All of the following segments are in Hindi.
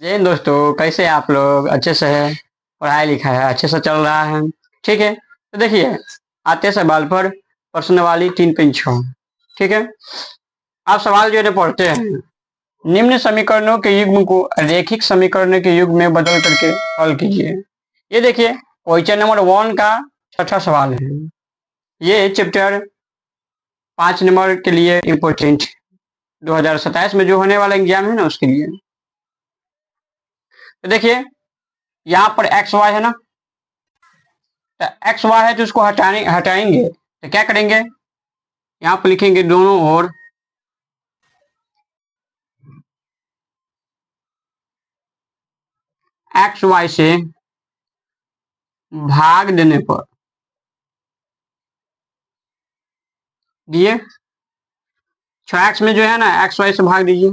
जय हिंद दोस्तों, कैसे हैं आप लोग? अच्छे से है? पढ़ाई लिखाई अच्छे से चल रहा है? ठीक है, तो देखिए, आते हैं सवाल पर। प्रश्न वाली 3.6। ठीक है, आप सवाल जो है पढ़ते हैं। निम्न समीकरणों के युग्म को रैखिक समीकरणों के युग्म में बदल करके हल कीजिए। ये देखिए, क्वेश्चन नंबर 1 का छठा सवाल है। ये चैप्टर 5 नंबर के लिए इम्पोर्टेंट, 2027 में जो होने वाला एग्जाम है ना, उसके लिए। तो देखिए, यहाँ पर एक्स वाई है ना, तो एक्स वाई है तो उसको हटाएंगे तो क्या करेंगे, यहाँ पर लिखेंगे दोनों ओर एक्स वाई से भाग देने पर दिए 6x में जो है ना एक्स वाई से भाग दीजिए,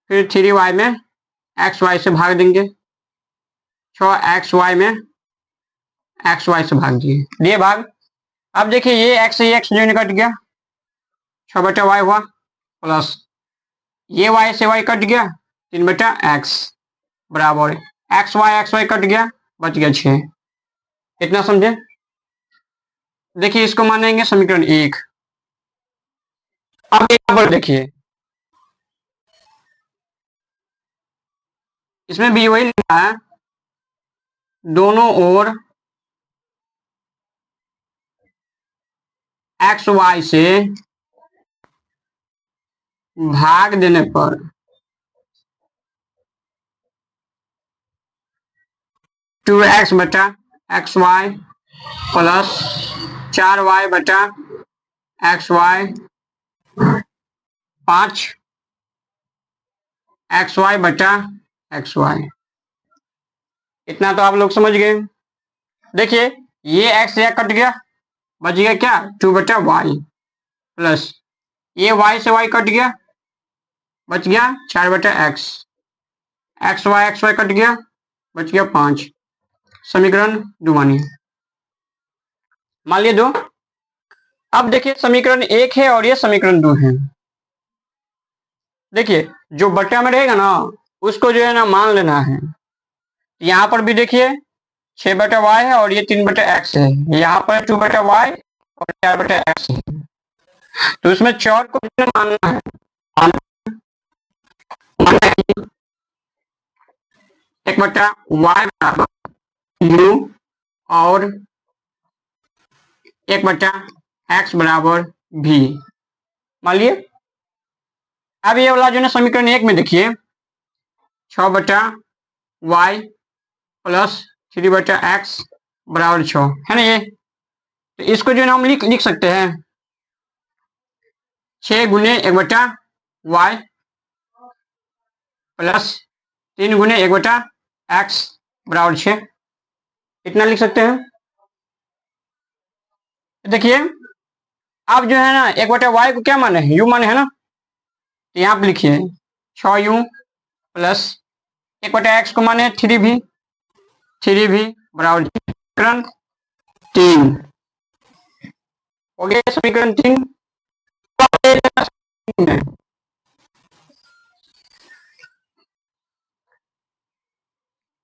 फिर 3y में एक्स वाई से भाग देंगे, 6xy में एक्स वाई से भाग दिए भाग। अब देखिए, ये एक्स से एक्स जो कट गया, 6/y हुआ, प्लस ये y से y कट गया, 3/x बराबर एक्स वाई कट गया, बच गया 6। इतना समझे? देखिए, इसको मानेंगे समीकरण 1। अब यहाँ पर देखिए, इसमें भी वही लिखा है, दोनों ओर एक्स वाई से भाग देने पर 2x बटा एक्स वाई प्लस 4y बटा एक्स वाई 5 एक्स वाई बटा एक्स वाई। इतना तो आप लोग समझ गए। देखिए, ये x या कट गया, बच गया क्या, 2/y प्लस ये y से y कट गया, बच गया 4/x, एक्स वाई कट गया, बच गया 5। समीकरण 2 मानिए, मान लिया 2। अब देखिए, समीकरण 1 है और ये समीकरण 2 है। देखिए, जो बटा में रहेगा ना, उसको जो है ना मान लेना है। यहाँ पर भी देखिए 6/y है और ये 3/x है, यहाँ पर 2/y और 4/x है, तो इसमें 4 को मानना है। एक बटा वाई बराबर यू और 1/x बराबर भी, मान लिए। अब ये वाला जो है समीकरण 1 में देखिए, 6/y प्लस 3/x बराबर 6 है ना, ये तो इसको जो है हम लिख सकते हैं 6 गुने 1/y प्लस 3 गुने 1/x बराबर 6। इतना लिख सकते हैं। देखिए, अब जो है ना 1/y को क्या माने, यू माने है ना, तो यहाँ पे लिखिए 6u प्लस 1/x को माने 3v बराबर समीकरण 3 हो गया। समीकरण 3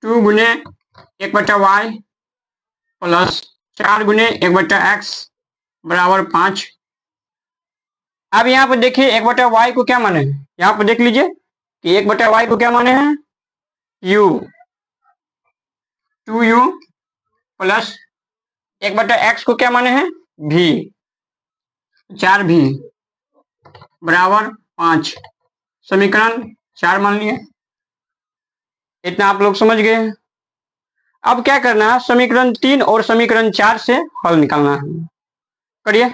2 गुने 1/y प्लस 4 गुने 1/x बराबर 5। अब यहाँ पर देखिए 1/y को क्या माने हैं, यहाँ पर देख लीजिए कि 1/y को क्या माने हैं, u, 2u प्लस 1/x को क्या माने हैं, v, 4v बराबर 5। समीकरण 4 मान लिए। इतना आप लोग समझ गए। अब क्या करना है, समीकरण 3 और समीकरण 4 से हल निकालना है। करिए,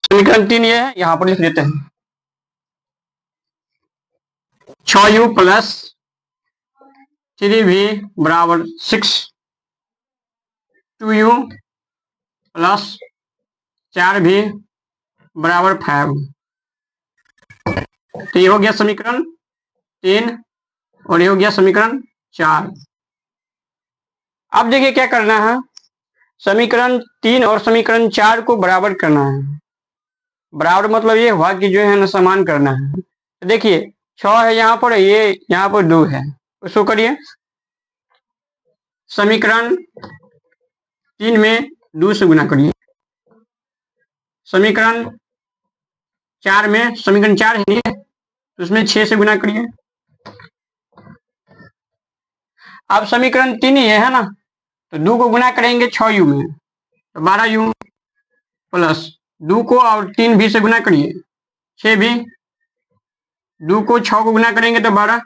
समीकरण 3 ये है, यहां पर लिख देते हैं 6u प्लस 3v बराबर 6, 2u प्लस 4v बराबर 5। तो ये हो गया समीकरण 3 और ये हो गया समीकरण 4। अब देखिए क्या करना है, समीकरण 3 और समीकरण 4 को बराबर करना है। बराबर मतलब ये हुआ कि जो है ना समान करना है। तो देखिए 6 है यहाँ पर, ये यहाँ पर 2 है, उसको करिए। समीकरण 3 में 2 से गुना करिए। समीकरण 4 में, समीकरण 4 है ये, तो उसमें 6 से गुना करिए। अब समीकरण 3 ही है ना, तो 2 को गुना करेंगे 6u में, तो 12u प्लस 2 को और 3 भी से गुना करिए, 6 भी, 2 को 6 को गुना करेंगे तो 12,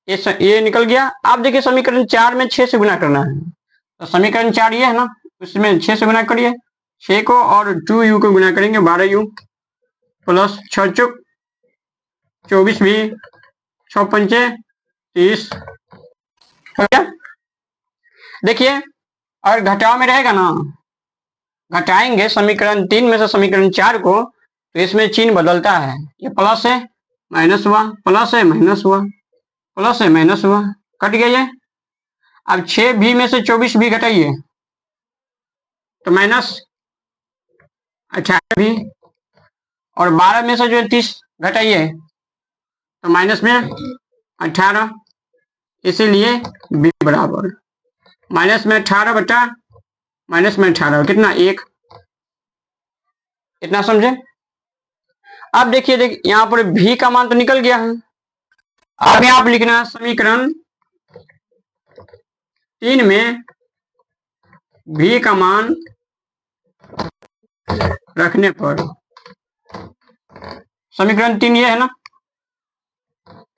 ये निकल गया। आप देखिए समीकरण 4 में 6 से गुना करना है, तो समीकरण 4 ये है ना, उसमें 6 से गुना करिए, 6 को और 2u को गुना करेंगे, 12u प्लस 6 चौक 24 भी, 6 पंचे 30, हो गया। देखिए और घटाव में रहेगा ना, घटाएंगे समीकरण 3 में से समीकरण 4 को, तो इसमें चिन्ह बदलता है, ये प्लस है माइनस हुआ, प्लस है माइनस हुआ, प्लस है माइनस हुआ, कट गया ये। अब 6 भी में से 24 भी घटाइए, तो माइनस 18 भी, और 12 में से जो 30 घटाइए तो माइनस में 18, इसीलिए b बराबर माइनस में 18 बटा माइनस में 18, कितना 1, इतना समझे। अब देखिए यहाँ पर v का मान तो निकल गया है। अब यहाँ पर लिखना है समीकरण 3 में v का मान रखने पर, समीकरण 3 ये है ना,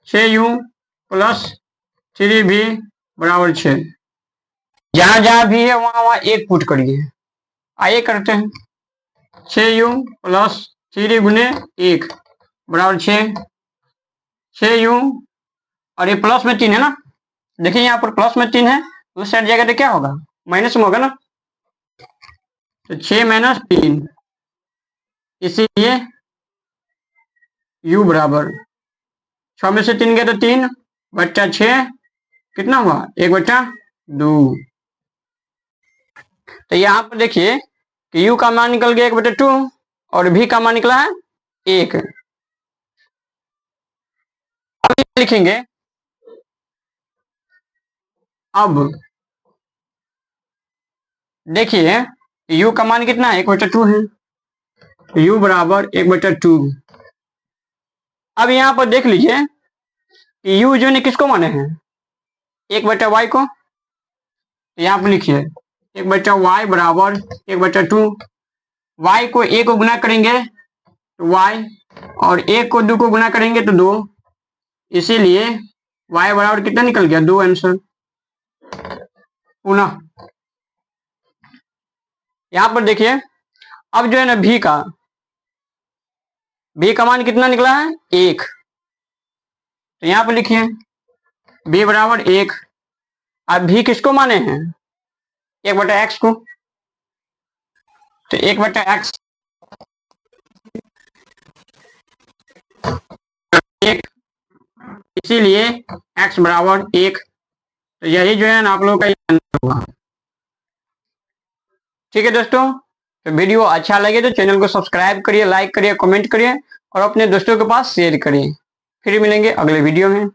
6u प्लस 3v बराबर 6, जहां जहां भी है वहां वहां 1 पुट करिए। आइए करते हैं, 6u प्लस 3 गुने 1 बराबर 6, 6u और ये प्लस में 3 है ना, देखिए यहाँ पर प्लस में 3 है, उस साइड जाएगा तो क्या होगा, माइनस में होगा ना, तो 6 माइनस 3, इसीलिए u बराबर 6 में से 3 गया तो 3 बट्टा 6, कितना हुआ 1 बट्टा 2। तो यहाँ पर देखिए कि u का मान निकल गया 1 बट्टा 2 और v का मान निकला है 1। अब लिखेंगे, अब देखिए u का मान कितना है 1 बट्टा 2 है, u बराबर 1 बट्टा 2। अब यहाँ पर देख लीजिए कि u जो ने किसको माने हैं 1 बट्टा y को, यहाँ पर लिखिए 1 बट्टा y बराबर 1 बट्टा 2, y को 1 को गुना करेंगे तो y, और 1 को 2 को गुना करेंगे तो 2, इसीलिए y बराबर कितना निकल गया 2 आंसर। पुनः यहाँ पर देखिए अब जो है ना v का मान कितना निकला है 1, तो यहाँ पर लिखिए v बराबर 1। अब v किसको माने हैं 1 बटा x को, तो 1 बटा x 1, इसीलिए x बराबर 1। तो यही जो है ना आप लोगों का आंसर हुआ। ठीक है दोस्तों, तो वीडियो अच्छा लगे तो चैनल को सब्सक्राइब करिए, लाइक करिए, कमेंट करिए और अपने दोस्तों के पास शेयर करिए। फिर मिलेंगे अगले वीडियो में।